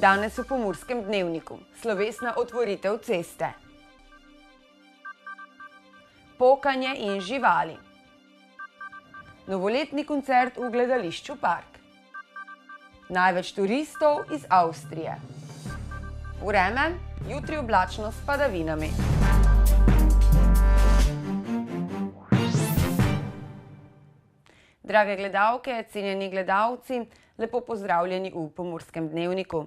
Danes v Pomurskem dnevniku slovesna otvoritev ceste. Pokanje in živali. Novoletni koncert v gledališču Park. Največ turistov iz Avstrije. Vreme, jutri oblačno s padavinami. Drage gledalke, cenjeni gledalci, lepo pozdravljeni v Pomurskem dnevniku.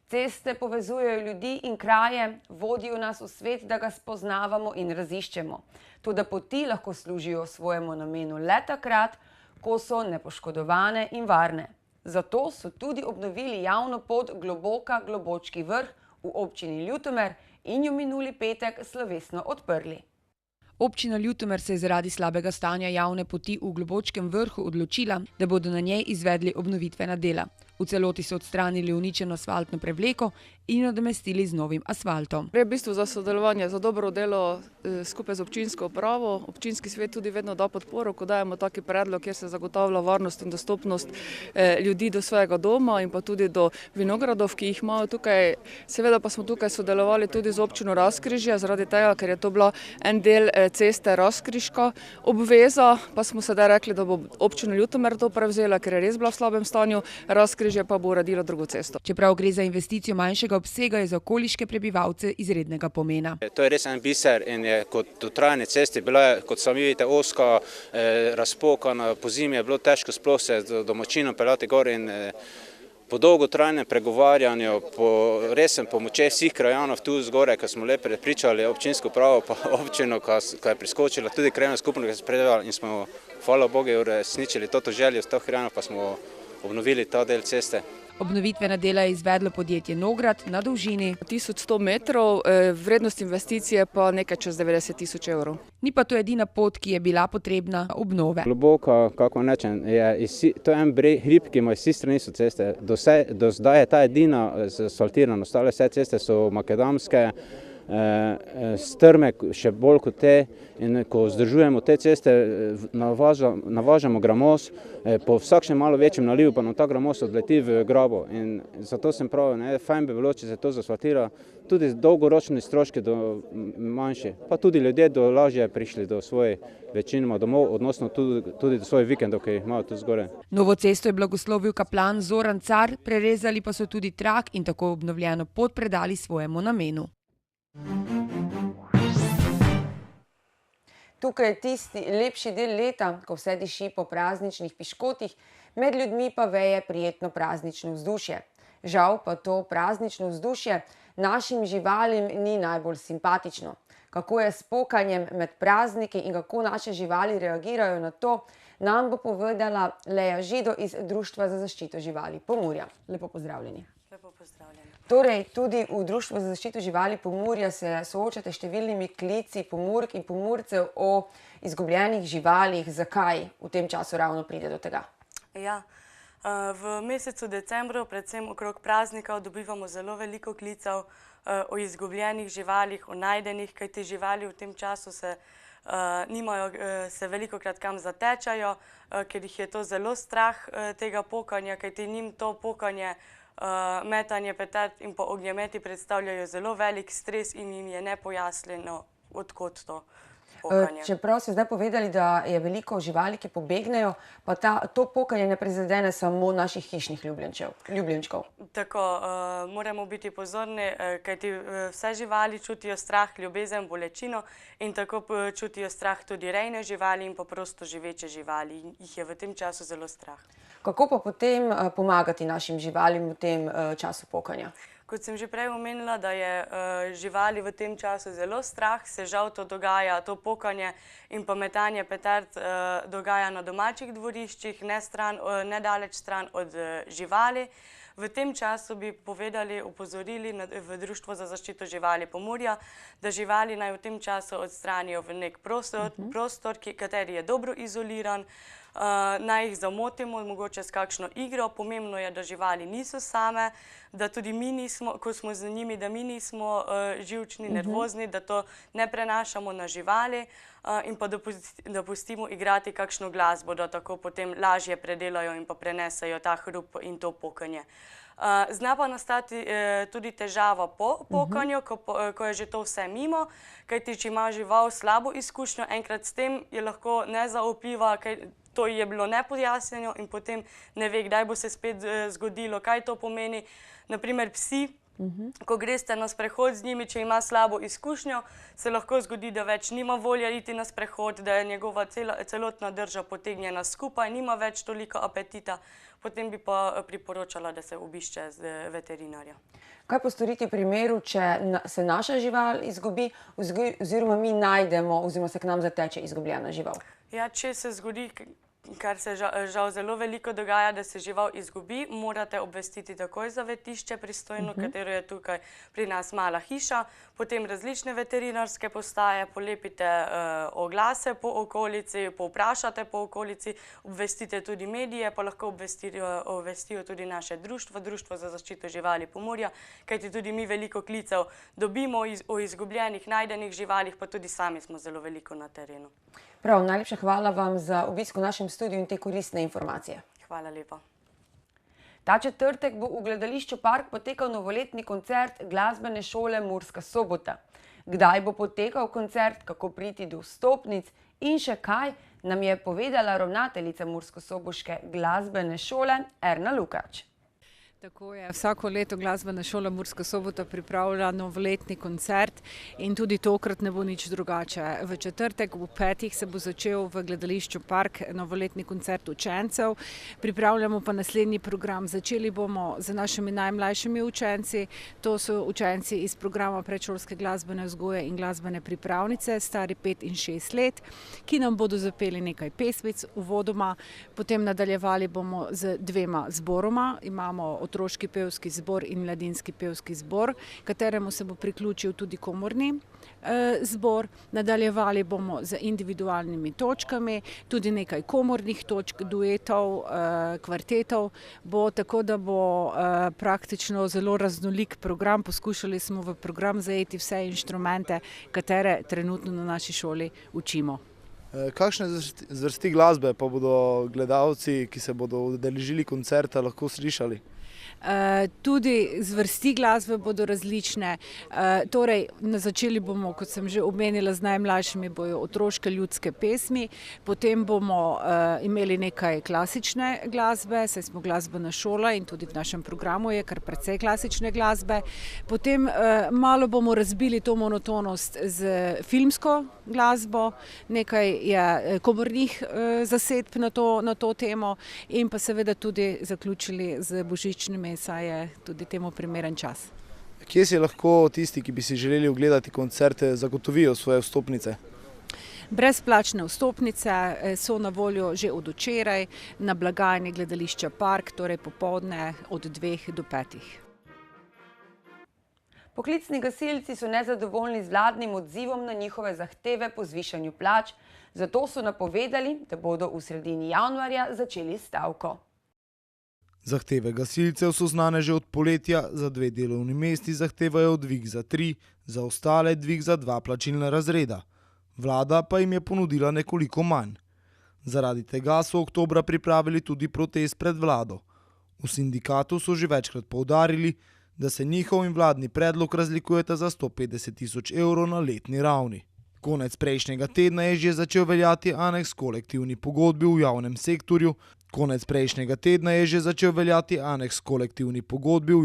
Ceste povezujejo ljudi in kraje, vodijo nas v svet, da ga spoznavamo in raziščemo. Toda poti lahko služijo svojemu namenu le takrat, ko so nepoškodovane in varne. Zato so tudi obnovili javno pot Globoka-Globočki vrh v občini Ljutomer in jo minuli petek slovesno odprli. Občina Ljutomer se je zaradi slabega stanja javne poti v Globočkem vrhu odločila, da bodo na njej izvedli obnovitvena dela. V celoti so odstranili uničeno asfaltno prevleko in jo nadomestili z novim asfaltom. Gre v bistvu za sodelovanje, za dobro delo skupaj z občinsko upravo. Občinski svet tudi vedno da podporo, ko dajemo taki predlog, kjer se zagotavlja varnost in dostopnost ljudi do svojega doma in pa tudi do vinogradov, ki jih imajo tukaj. Seveda pa smo tukaj sodelovali tudi z občino Razkrižje, zaradi tega, ker je to bila en del ceste Razkrižka obveza, pa smo sedaj rekli, da bo občina Ljutomer to prevzela, ker je res bila v slabem stanju, Razkrižje pa bo uredilo drugo cesto. Čeprav gre za investicijo manjšega obsega, je za okoliške prebivalce izrednega pomena. To je res en biser in je kot dotrajane ceste bila, kot sami vidite, ozka, razpokana, pozimi je bilo težko sploh se domačinom peljati gor in po dolgotrajnem pregovarjanju, po resnem pomoči vseh krajanov tu zgoraj, ko smo le prepričali občinsko upravo pa občino, ko je priskočila tudi krajevna skupnost, ki se predala in smo, hvala Bogu, uresničili to željo s teh krajanov, pa smo obnovili ta del ceste. Obnovitvena dela je izvedlo podjetje Nograd na dolžini 1100 metrov, vrednost investicije pa nekaj čez 90 000 evrov. Ni pa to edina pot, ki je bila potrebna obnove. Globoka, kako nečem, to je en hrib, ki ima vsi strani so ceste. Do zdaj je ta edina asfaltirana, ostale vse ceste so makadamske, strme še bolj kot te, in ko vzdržujemo te ceste, navažamo gramoz, po vsakšnem malo večjem nalivu pa nam ta gramoz odleti v grabo in zato sem pravil, fajn bi bilo, če se to zasfaltira, tudi dolgoročni stroški do manjši, pa tudi ljudje do lažje prišli do svojih večinoma domov, odnosno tudi do svojih vikendov, ki jih imajo tu zgore. Novo cesto je blagoslovil kaplan Zoran Car, prerezali pa so tudi trak in tako obnovljeno pot predali svojemu namenu. Tukaj je tisti lepši del leta, ko vse diši po prazničnih piškotih, med ljudmi pa veje prijetno praznično vzdušje. Žal pa to praznično vzdušje našim živalim ni najbolj simpatično. Kako je s pokanjem med prazniki in kako naše živali reagirajo na to, nam bo povedala Leja Žido iz Društva za zaščito živali Pomurja. Lepo pozdravljeni. Lepo pozdravljeni. Torej, tudi v Društvu za zaščito živali Pomurja se soočate številnimi klici Pomurk in Pomurcev o izgubljenih živalih. Zakaj v tem času ravno pride do tega? Ja, v mesecu decembru, predvsem okrog praznikov, dobivamo zelo veliko klicev o izgubljenih živalih, o najdenih, kajti živali v tem času se velikokrat kam zatečajo, ker jih je to zelo strah tega pokanja, kajti njim to pokanje, metanje petard in pa ognjemeti predstavljajo zelo velik stres in jim je nepojasnjeno, odkot to pokanje. Čeprav ste zdaj povedali, da je veliko živali, ki pobegnejo, pa to pokanje ne prizadene samo naših hišnih ljubljenčkov. Tako, moramo biti pozorni, kajti vse živali čutijo strah, ljubezen, bolečino in tako čutijo strah tudi rejne živali in pa prosto živeče živali. Jih je v tem času zelo strah. Kako pa potem pomagati našim živalim v tem času pokanja? Kot sem že prej omenila, da je živali v tem času zelo strah, se žal to dogaja, to pokanje in pa metanje petard dogaja na domačih dvoriščih, nedaleč stran od živali. V tem času bi opozorili v Društvo za zaščito živali Pomurja, da živali naj v tem času odstranijo v nek prostor, kateri je dobro izoliran, naj jih zamotimo, mogoče s kakšno igro. Pomembno je, da živali niso same, da tudi mi nismo, ko smo z njimi, da mi nismo živčni, nervozni, da to ne prenašamo na živali in pa da pustimo igrati kakšno glasbo, da tako potem lažje predelajo in pa prenesejo ta hrup in to pokanje. Zna pa nastati tudi težava po pokanju, ko je že to vse mimo, kajti če ima žival slabo izkušnjo, enkrat s tem je lahko nezaupljiva, to je bilo nepojasnjeno in potem ne ve, kdaj bo se spet zgodilo, kaj to pomeni. Naprimer psi, ko greste na sprehod z njimi, če ima slabo izkušnjo, se lahko zgodi, da več nima volje iti na sprehod, da je njegova celotna drža potegnjena skupaj, nima več toliko apetita, potem bi pa priporočala, da se obišče z veterinarja. Kaj postoriti v primeru, če se naša žival izgubi oziroma mi najdemo oziroma se k nam zateče izgubljena žival? Ja, če se zgodi, kar se žal zelo veliko dogaja, da se žival izgubi, morate obvestiti takoj zavetišče pristojno, katero je tukaj pri nas mala hiša, potem različne veterinarske postaje, polepite oglase po okolici, povprašate po okolici, obvestite tudi medije, pa lahko obvestijo tudi naše društvo, Društvo za zaščito živali Pomurja, kajti tudi mi veliko klicev dobimo o izgubljenih, najdenih živalih, pa tudi sami smo zelo veliko na terenu. Prav, najlepša hvala vam za obisk v našem studiu in te koristne informacije. Hvala lepa. Ta četrtek bo v gledališču Park potekal novoletni koncert glasbene šole Murska Sobota. Kdaj bo potekal koncert, kako priti do vstopnic in še kaj, nam je povedala ravnateljica Murskosoboške glasbene šole Erna Lukač. Tako je, vsako leto glasbena šola Murska Sobota pripravlja novoletni koncert in tudi tokrat ne bo nič drugače. V četrtek ob 5. se bo začel v gledališču Park novoletni koncert učencev. Pripravljamo pa naslednji program. Začeli bomo z našimi najmlajšimi učenci. To so učenci iz programa predšolske glasbene vzgoje in glasbene pripravnice, stari 5 in 6 let, ki nam bodo zapeli nekaj pesmic uvodoma. Potem nadaljevali bomo z 2 zboroma. Imamo otroški pevski zbor in mladinski pevski zbor, kateremu se bo priključil tudi komorni zbor. Nadaljevali bomo z individualnimi točkami, tudi nekaj komornih točk, duetov, kvartetov bo, tako da bo praktično zelo raznolik program. Poskušali smo v program zajeti vse inštrumente, katere trenutno na naši šoli učimo. Kakšne zvrsti glasbe pa bodo gledalci, ki se bodo udeležili koncerta, lahko slišali? Tudi zvrsti glasbe bodo različne. Torej, začeli bomo, kot sem že omenila, z najmlajšimi bojo otroške ljudske pesmi, potem bomo imeli nekaj klasične glasbe, saj smo glasbena šola in tudi v našem programu je kar precej klasične glasbe. Potem malo bomo razbili to monotonost z filmsko glasbo, nekaj je komornih zasedb na to temo in pa seveda tudi zaključili z božičnimi, saj je tudi temu primeren čas. Kje si lahko tisti, ki bi si želeli ogledati koncerte, zagotovijo svoje vstopnice? Brezplačne vstopnice so na voljo že od včeraj na blagajni gledališča Park, torej popoldne od 2 do 5. Poklicni gasilci so nezadovoljni z vladnim odzivom na njihove zahteve po zvišanju plač, zato so napovedali, da bodo v sredini januarja začeli stavko. Zahteve gasilcev so znane že od poletja, za 2 delovni mesti zahtevajo dvig za 3, za ostale dvig za 2 plačilna razreda. Vlada pa jim je ponudila nekoliko manj. Zaradi tega so oktobra pripravili tudi protest pred vlado. V sindikatu so že večkrat poudarili, da se njihov in vladni predlog razlikujeta za 150 000 evrov na letni ravni. Konec prejšnjega tedna je že začel veljati aneks kolektivni pogodbi v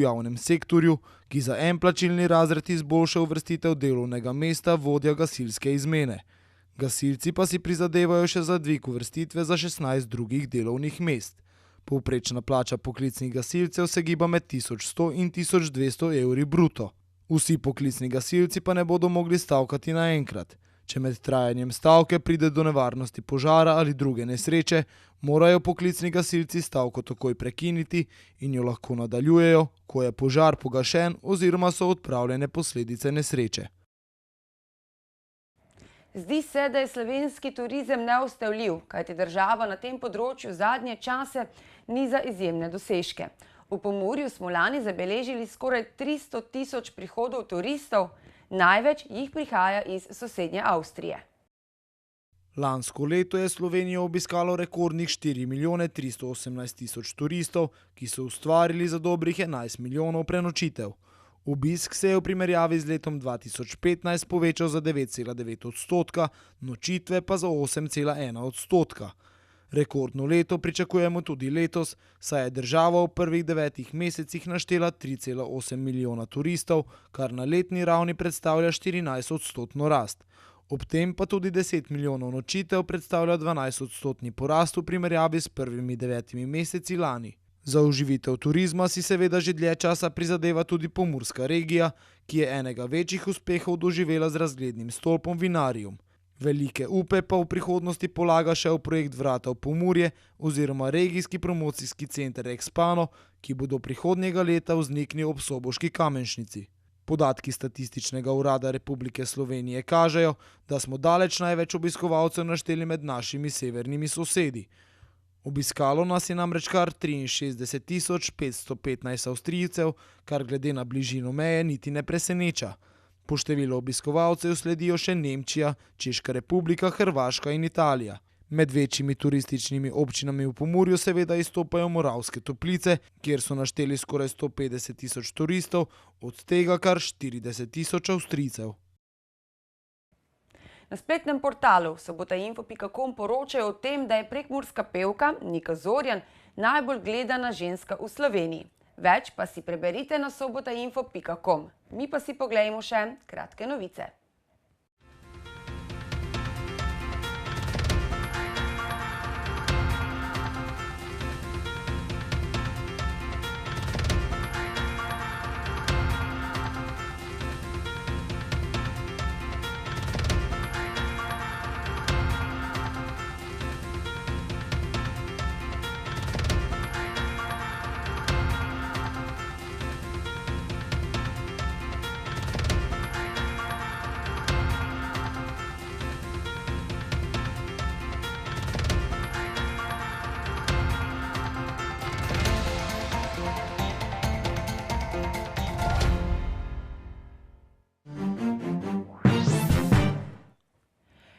javnem sektorju, ki za en plačilni razred izboljša uvrstitev delovnega mesta vodja gasilske izmene. Gasilci pa si prizadevajo še za dvig uvrstitve za 16 drugih delovnih mest. Povprečna plača poklicnih gasilcev se giba med 1100 in 1200 evri bruto. Vsi poklicni gasilci pa ne bodo mogli stavkati naenkrat. Če med trajanjem stavke pride do nevarnosti požara ali druge nesreče, morajo poklicni gasilci stavko takoj prekiniti in jo lahko nadaljujejo, ko je požar pogašen oziroma so odpravljene posledice nesreče. Zdi se, da je slovenski turizem neustavljiv, kajti država na tem področju zadnje čase niza izjemne dosežke. V Pomurju smo lani zabeležili skoraj 300 tisoč prihodov turistov, največ jih prihaja iz sosednje Avstrije. Lansko leto je Slovenijo obiskalo rekordnih 4 milijone 318 tisoč turistov, ki so ustvarili za dobrih 11 milijonov prenočitev. Obisk se je v primerjavi z letom 2015 povečal za 9,9 odstotka, nočitve pa za 8,1 odstotka. Rekordno leto pričakujemo tudi letos, saj je država v prvih 9 mesecih naštela 3,8 milijona turistov, kar na letni ravni predstavlja 14-odstotno rast. Ob tem pa tudi 10 milijonov nočitev predstavlja 12-odstotni porast v primerjavi s prvimi 9 meseci lani. Za oživitev turizma si seveda že dlje časa prizadeva tudi pomurska regija, ki je enega večjih uspehov doživela z razglednim stolpom Vinarium. Velike upe pa v prihodnosti polaga še v projekt Vrata v Pomurje oziroma regijski promocijski center Expano, ki bo do prihodnjega leta vzniknil ob Soboški Kamenšnici. Podatki Statističnega urada Republike Slovenije kažejo, da smo daleč največ obiskovalcev našteli med našimi severnimi sosedi. Obiskalo nas je namreč kar 63 515 Avstrijcev, kar glede na bližino meje niti ne preseneča. Po številu obiskovalcev sledijo še Nemčija, Češka republika, Hrvaška in Italija. Med večjimi turističnimi občinami v Pomurju seveda izstopajo Moravske Toplice, kjer so našteli skoraj 150 tisoč turistov, od tega kar 40 tisoč Avstrijcev. Na spletnem portalu sobotainfo.com poročajo o tem, da je prekmurska pevka Nika Zorjan najbolj gledana ženska v Sloveniji. Več pa si preberite na sobotainfo.com. Mi pa si poglejmo še kratke novice.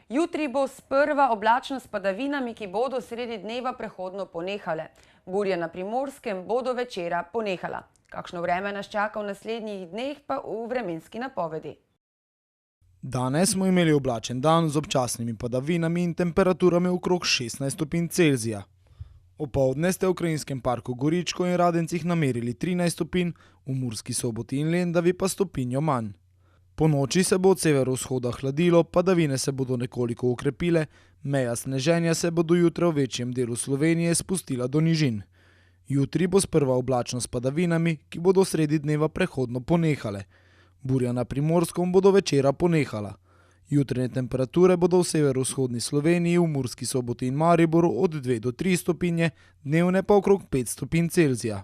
Jutri bo sprva oblačno s padavinami, ki bodo sredi dneva prehodno ponehale. Burje na Primorskem bodo večera ponehala. Kakšno vreme nas čaka v naslednjih dneh pa v vremenski napovedi. Danes smo imeli oblačen dan z občasnimi padavinami in temperaturami okrog 16 stopinj Celzija. Opoldne ste v Krajinskem parku Goričko in Radencih namerili 13 stopinj, v Murski Soboti in Lendavi pa stopinjo manj. Po noči se bo od severovzhoda hladilo, padavine se bodo nekoliko okrepile, meja sneženja se bo do jutra v večjem delu Slovenije spustila do nižin. Jutri bo sprva oblačno s padavinami, ki bodo sredi dneva prehodno ponehale. Burja na Primorskem bodo večera ponehala. Jutranje temperature bodo v severovzhodni Sloveniji, v Murski Soboti in Mariboru od 2 do 3 stopinje, dnevne pa okrog 5 stopinj Celzija.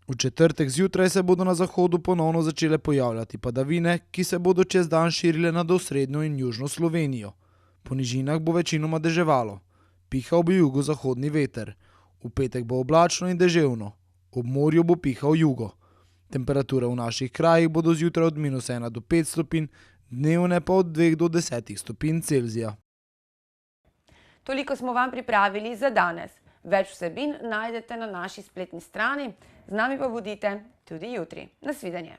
V četrtek zjutraj se bodo na zahodu ponovno začele pojavljati padavine, ki se bodo čez dan širile nad osrednjo in južno Slovenijo. Po nižinah bo večinoma deževalo. Pihal bo jugozahodni veter. V petek bo oblačno in deževno. Ob morju bo pihal jugo. Temperature v naših krajih bodo zjutraj od -1 do 5 stopinj, dnevne pa od 2 do 10 stopinj Celzija. Toliko smo vam pripravili za danes. Več vsebin najdete na naši spletni strani, z nami pa bodite tudi jutri. Nasvidenje.